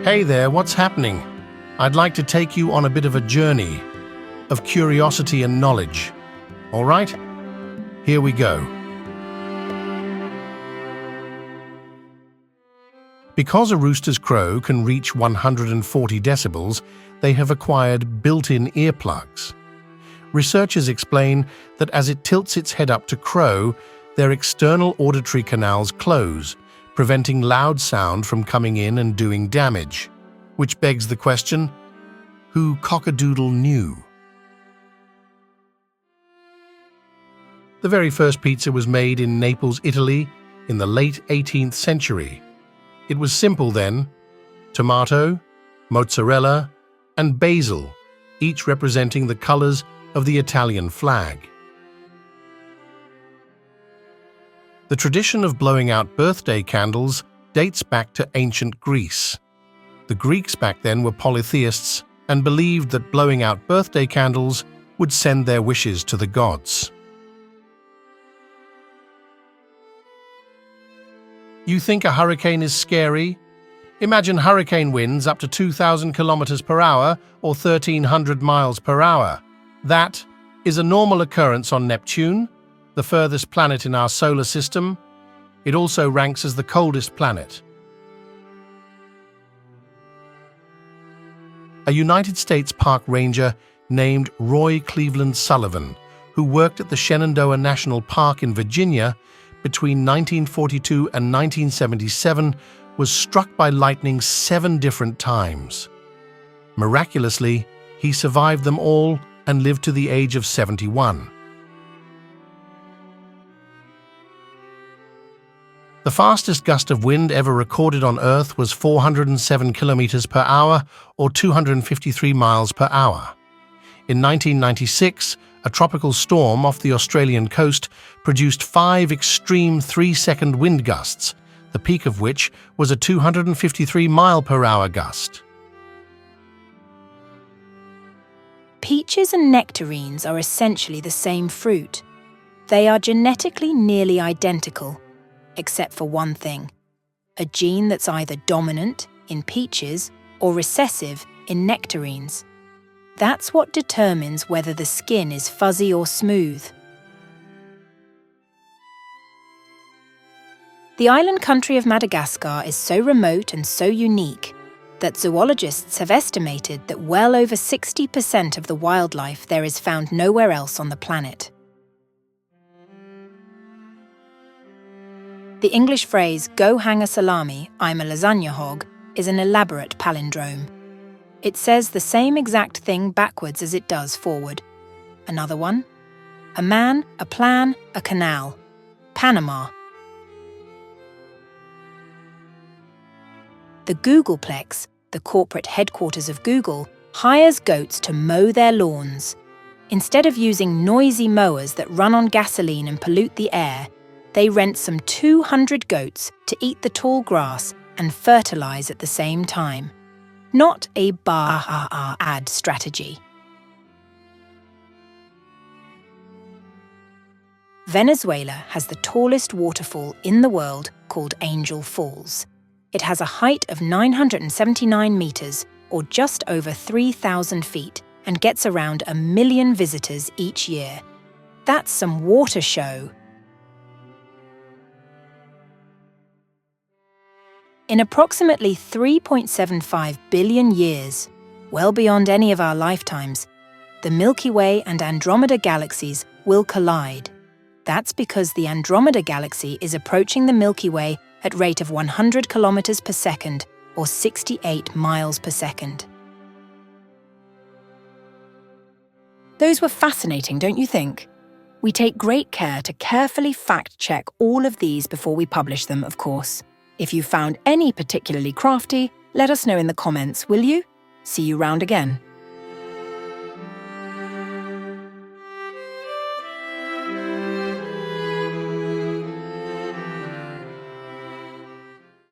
Hey there, what's happening? I'd like to take you on a bit of a journey of curiosity and knowledge. All right? Here we go. Because a rooster's crow can reach 140 decibels, they have acquired built-in earplugs. Researchers explain that as it tilts its head up to crow, their external auditory canals close, preventing loud sound from coming in and doing damage. Which begs the question, who cock-a-doodle knew? The very first pizza was made in Naples, Italy, in the late 18th century. It was simple then: tomato, mozzarella, and basil, each representing the colors of the Italian flag. The tradition of blowing out birthday candles dates back to ancient Greece. The Greeks back then were polytheists and believed that blowing out birthday candles would send their wishes to the gods. You think a hurricane is scary? Imagine hurricane winds up to 2,000 kilometers per hour or 1,300 miles per hour. That is a normal occurrence on Neptune, the furthest planet in our solar system. It also ranks as the coldest planet. A United States park ranger named Roy Cleveland Sullivan, who worked at the Shenandoah National Park in Virginia between 1942 and 1977, was struck by lightning 7 different times. Miraculously, he survived them all and lived to the age of 71. The fastest gust of wind ever recorded on Earth was 407 kilometers per hour or 253 miles per hour. In 1996, a tropical storm off the Australian coast produced 5 extreme 3-second wind gusts, the peak of which was a 253 mile per hour gust. Peaches and nectarines are essentially the same fruit. They are genetically nearly identical, except for one thing: a gene that's either dominant in peaches or recessive in nectarines. That's what determines whether the skin is fuzzy or smooth. The island country of Madagascar is so remote and so unique that zoologists have estimated that well over 60% of the wildlife there is found nowhere else on the planet. The English phrase, "go hang a salami, I'm a lasagna hog," is an elaborate palindrome. It says the same exact thing backwards as it does forward. Another one: a man, a plan, a canal. Panama. The Googleplex, the corporate headquarters of Google, hires goats to mow their lawns. Instead of using noisy mowers that run on gasoline and pollute the air, they rent some 200 goats to eat the tall grass and fertilize at the same time. Not a ad strategy. Venezuela has the tallest waterfall in the world, called Angel Falls. It has a height of 979 meters, or just over 3,000 feet, and gets around 1 million visitors each year. That's some water show. In approximately 3.75 billion years, well beyond any of our lifetimes, the Milky Way and Andromeda galaxies will collide. That's because the Andromeda galaxy is approaching the Milky Way at rate of 100 kilometers per second, or 68 miles per second. Those were fascinating, don't you think? We take great care to carefully fact-check all of these before we publish them, of course. If you found any particularly crafty, let us know in the comments, will you? See you round again.